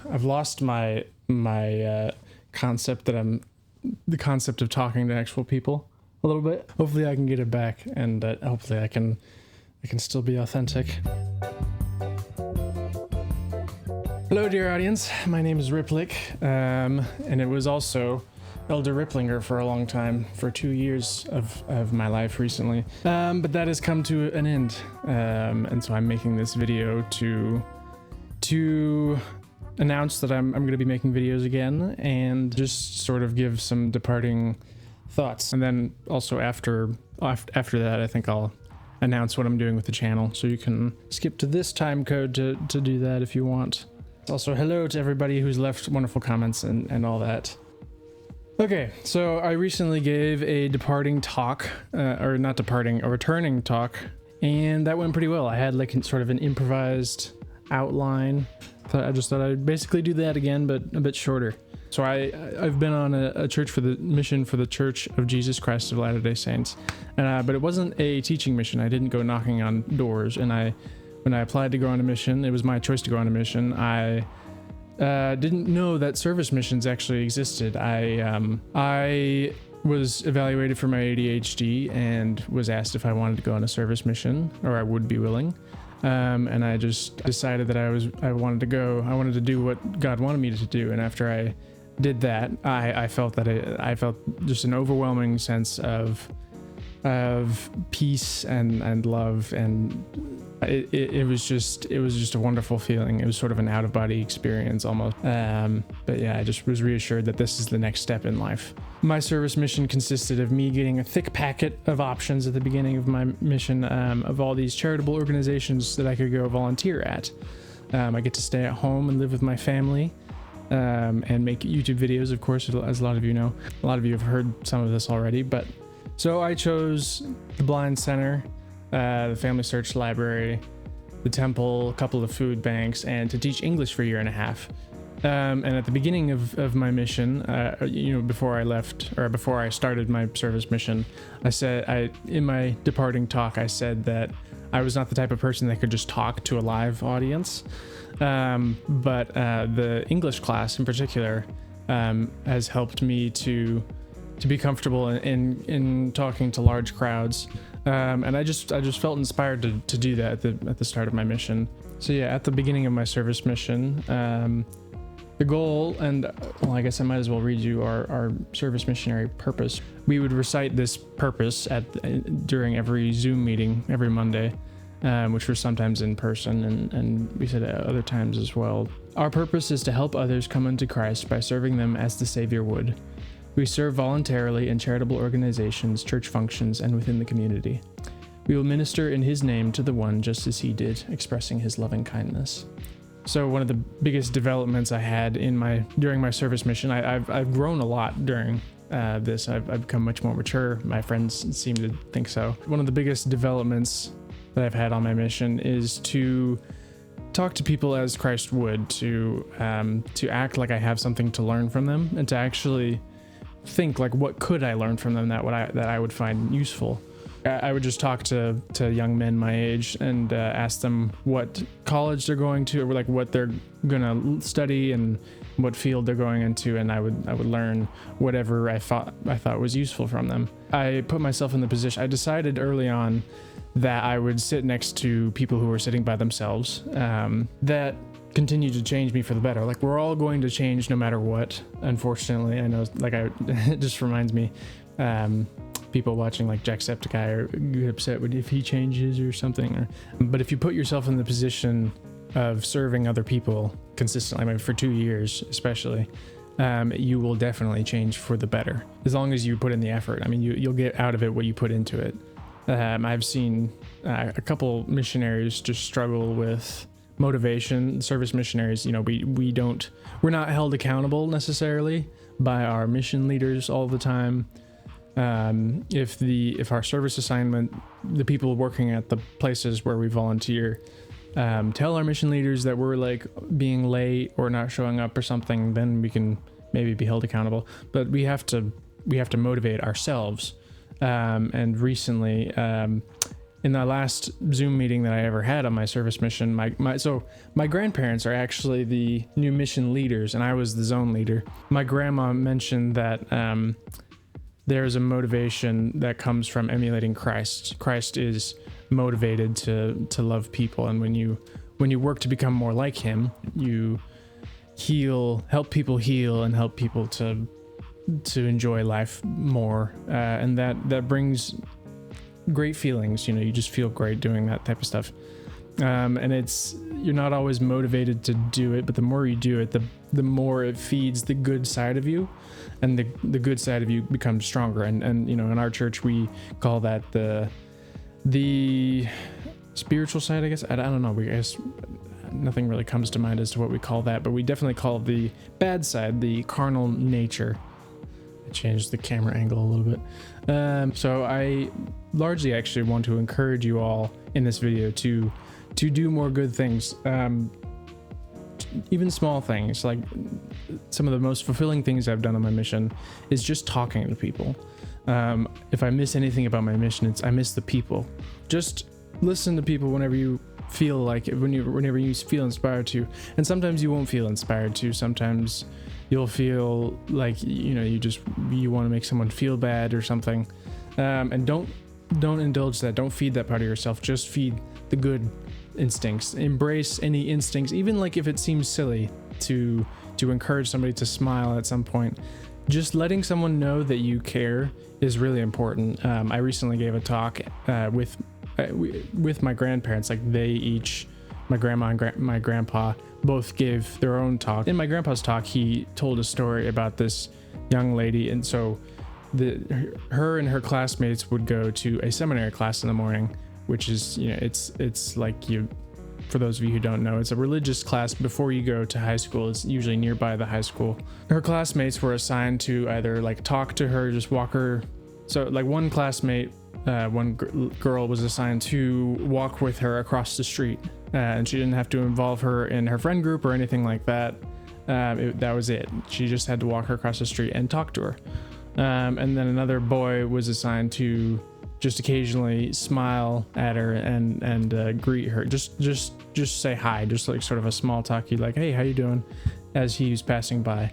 I've lost my concept that I'm the concept of talking to actual people a little bit. Hopefully I can get it back, and hopefully I can still be authentic. Hello, dear audience. My name is Riplick, and it was also Elder Ripplinger for a long time, for 2 years of my life recently. But that has come to an end, and so I'm making this video to announce that I'm going to be making videos again, and just sort of give some departing thoughts. And then also after that, I think I'll announce what I'm doing with the channel, so you can skip to this time code to do that if you want. Also, hello to everybody who's left wonderful comments and all that. Okay, so I recently gave a departing talk, a returning talk, and that went pretty well. I had like sort of an improvised outline. I just thought I'd basically do that again, but a bit shorter. So I've been on a church for the mission for the Church of Jesus Christ of Latter-day Saints, but it wasn't a teaching mission. I didn't go knocking on doors, and when I applied to go on a mission, it was my choice to go on a mission. I didn't know that service missions actually existed. I was evaluated for my ADHD and was asked if I wanted to go on a service mission, or I would be willing. And I just decided that I wanted to go. I wanted to do what God wanted me to do. And after I did that, I felt just an overwhelming sense of peace and love, and it was just a wonderful feeling. It was sort of an out-of-body experience almost. But yeah, I just was reassured that this is the next step in life. My service mission consisted of me getting a thick packet of options at the beginning of my mission, of all these charitable organizations that I could go volunteer at. I get to stay at home and live with my family, and make YouTube videos, of course, as a lot of you know. A lot of you have heard some of this already, but so I chose the Blind Center, the Family Search Library, the temple, a couple of food banks, and to teach English for a year and a half. And at the beginning of my mission, before I started my service mission, in my departing talk, I said that I was not the type of person that could just talk to a live audience. But the English class in particular has helped me to be comfortable in talking to large crowds, and I just felt inspired to do that at the start of my mission. So yeah, at the beginning of my service mission, the goal, and well, I guess I might as well read you our service missionary purpose. We would recite this purpose during every Zoom meeting every Monday, which were sometimes in person, and we said at other times as well. Our purpose is to help others come unto Christ by serving them as the Savior would. We serve voluntarily in charitable organizations, church functions, and within the community. We will minister in His name to the one just as He did, expressing His loving kindness. So one of the biggest developments I had during my service mission, I've grown a lot during this. I've become much more mature. My friends seem to think so. One of the biggest developments that I've had on my mission is to talk to people as Christ would, to act like I have something to learn from them, and to actually think like, what could I learn from them that I would find useful. I would just talk to young men my age and ask them what college they're going to, or like what they're gonna study and what field they're going into, and I would learn whatever I thought was useful from them. I put myself in the position. I decided early on that I would sit next to people who were sitting by themselves, that continued to change me for the better. Like, we're all going to change no matter what, unfortunately. I know, like, it just reminds me, people watching like Jacksepticeye are get upset if he changes or something. But if you put yourself in the position of serving other people consistently, I mean, for 2 years especially, you will definitely change for the better, as long as you put in the effort. I mean, you'll get out of it what you put into it. I've seen a couple missionaries just struggle with motivation. Service missionaries, we're not held accountable necessarily by our mission leaders all the time. If our service assignment, the people working at the places where we volunteer, tell our mission leaders that we're like being late or not showing up or something, then we can maybe be held accountable. But we have to motivate ourselves. And recently, in the last Zoom meeting that I ever had on my service mission, my grandparents are actually the new mission leaders, and I was the zone leader. My grandma mentioned that there's a motivation that comes from emulating Christ. Christ is motivated to love people, and when you work to become more like him, you help people heal, and help people to enjoy life more, and that brings great feelings. You just feel great doing that type of stuff, and you're not always motivated to do it, but the more you do it, the more it feeds the good side of you, and the good side of you becomes stronger. And in our church we call that the spiritual side, I guess. I don't know, I guess nothing really comes to mind as to what we call that, but we definitely call the bad side the carnal nature. I changed the camera angle a little bit. So I largely actually want to encourage you all in this video to do more good things, even small things. Like some of the most fulfilling things I've done on my mission is just talking to people. If I miss anything about my mission, I miss the people. Just listen to people whenever you feel like it, whenever you feel inspired to. And sometimes you won't feel inspired to. Sometimes you'll feel like you want to make someone feel bad or something. And don't indulge that. Don't feed that part of yourself. Just feed the good instincts. Embrace any instincts, even like if it seems silly to encourage somebody to smile at some point. Just letting someone know that you care is really important. I recently gave a talk with my grandparents. Like my grandma and my grandpa both gave their own talk. In my grandpa's talk, he told a story about this young lady, and so her and her classmates would go to a seminary class in the morning, which is, it's like, for those of you who don't know, it's a religious class before you go to high school. It's usually nearby the high school. Her classmates were assigned to either like talk to her, just walk her. So like one classmate, one girl was assigned to walk with her across the street, and she didn't have to involve her in her friend group or anything like that. That was it. She just had to walk her across the street and talk to her. And then another boy was assigned to just occasionally smile at her and greet her. Just say hi, just like sort of a small talkie, like, hey, how you doing, as he was passing by.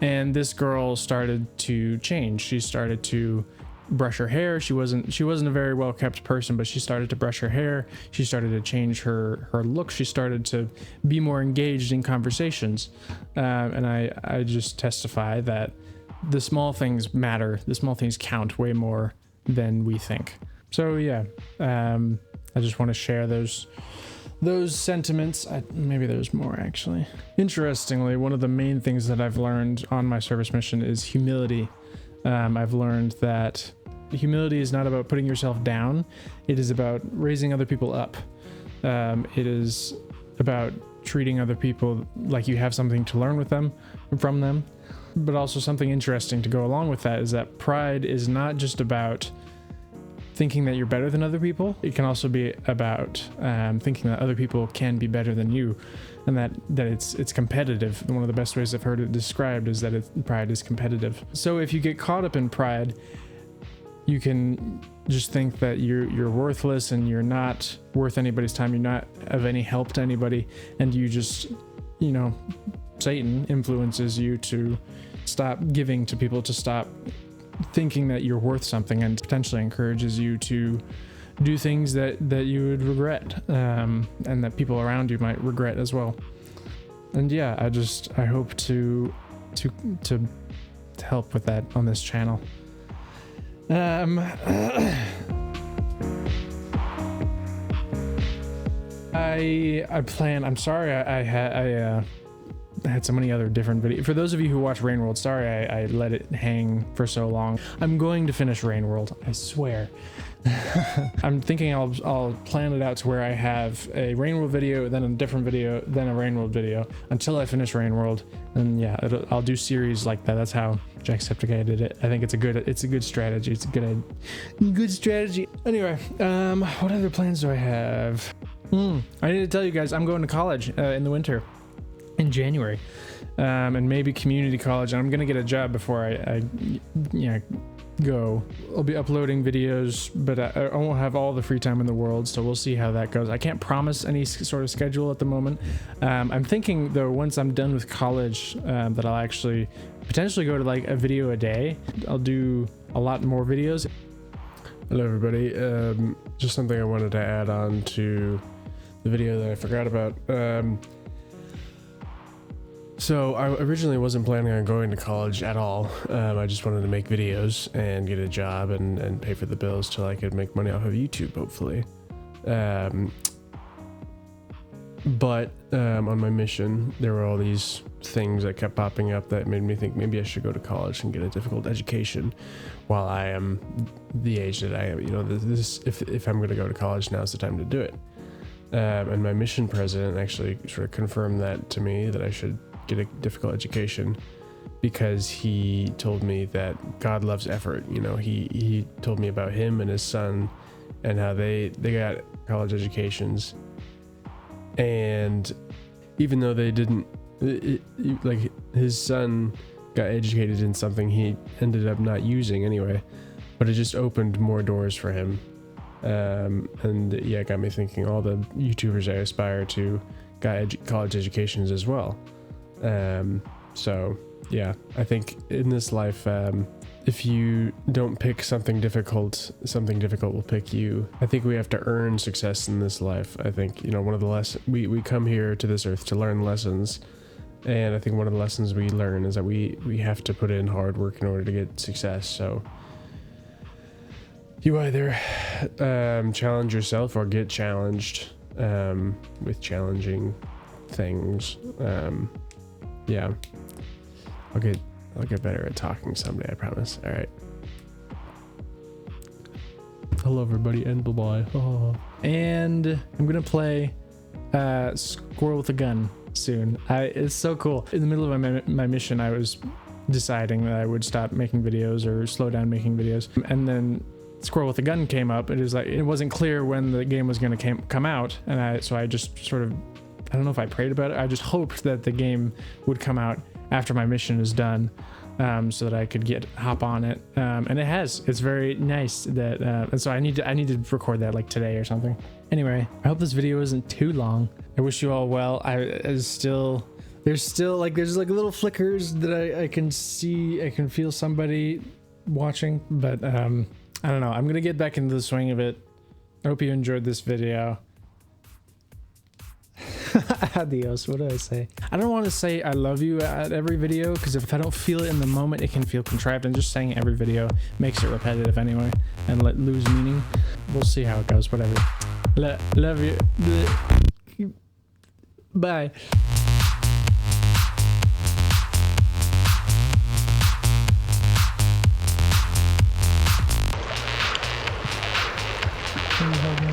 And this girl started to change. She started to brush her hair. She wasn't a very well kept person, but she started to brush her hair. She started to change her look. She started to be more engaged in conversations. And I just testify that the small things matter. The small things count way more than we think. So yeah, I just want to share those sentiments. Maybe there's more, actually. Interestingly, one of the main things that I've learned on my service mission is humility. I've learned that humility is not about putting yourself down. It is about raising other people up. It is about treating other people like you have something to learn from them. But also something interesting to go along with that is that pride is not just about thinking that you're better than other people. It can also be about thinking that other people can be better than you, and that it's competitive. One of the best ways I've heard it described is that pride is competitive. So if you get caught up in pride, you can just think that you're worthless and you're not worth anybody's time. You're not of any help to anybody, and you just, Satan influences you to stop giving to people, to stop thinking that you're worth something, and potentially encourages you to do things that you would regret, and that people around you might regret as well. And yeah, I hope to help with that on this channel. I plan. I'm sorry. I had so many other different videos. For those of you who watch Rain World, sorry I let it hang for so long. I'm going to finish Rain World, I swear. I'm thinking I'll plan it out to where I have a Rain World video, then a different video, then a Rain World video until I finish Rain World. And yeah, I'll do series like that. That's how Jacksepticeye did it. I think it's a good strategy. It's a good strategy. Anyway, what other plans do I have? I need to tell you guys, I'm going to college in the winter. In January, and maybe community college. And I'm gonna get a job before I go. I'll be uploading videos, but I won't have all the free time in the world, so we'll see how that goes. I can't promise any sort of schedule at the moment. I'm thinking though, once I'm done with college, that I'll actually potentially go to like a video a day. I'll do a lot more videos. Hello everybody, just something I wanted to add on to the video that I forgot about. So I originally wasn't planning on going to college at all. I just wanted to make videos and get a job and pay for the bills till I could make money off of YouTube, hopefully. But on my mission, there were all these things that kept popping up that made me think maybe I should go to college and get a difficult education while I am the age that I am. You know, if I'm going to go to college, now's the time to do it. And my mission president actually sort of confirmed that to me, that I should get a difficult education, because he told me that God loves effort. You know, he told me about him and his son and how they got college educations, and even though they didn't, like his son got educated in something he ended up not using anyway, but it just opened more doors for him. And yeah, it got me thinking all the YouTubers I aspire to got college educations as well. So yeah, I think in this life, if you don't pick something difficult will pick you. I think we have to earn success in this life. I think, you know, one of the lessons, we come here to this earth to learn lessons. And I think one of the lessons we learn is that we have to put in hard work in order to get success. So you either challenge yourself or get challenged with challenging things. Yeah, I'll get better at talking someday, I promise. All right. Hello everybody, and bye-bye. Oh. And I'm gonna play Squirrel with a Gun soon. It's so cool. In the middle of my mission, I was deciding that I would stop making videos or slow down making videos, and then Squirrel with a Gun came up. It was like, it wasn't clear when the game was going to come out, and so I just sort of, I don't know if I prayed about it. I just hoped that the game would come out after my mission is done, so that I could hop on it. And it has. It's very nice that, and so I need to record that like today or something. Anyway, I hope this video isn't too long. I wish you all well. There's still like little flickers that I can see. I can feel somebody watching, but I don't know. I'm gonna get back into the swing of it. I hope you enjoyed this video. Adios. What do I say? I don't want to say I love you at every video, because if I don't feel it in the moment, it can feel contrived, and just saying every video makes it repetitive anyway and lose meaning. We'll see how it goes. Whatever. Love you. Bye. Can you hold me?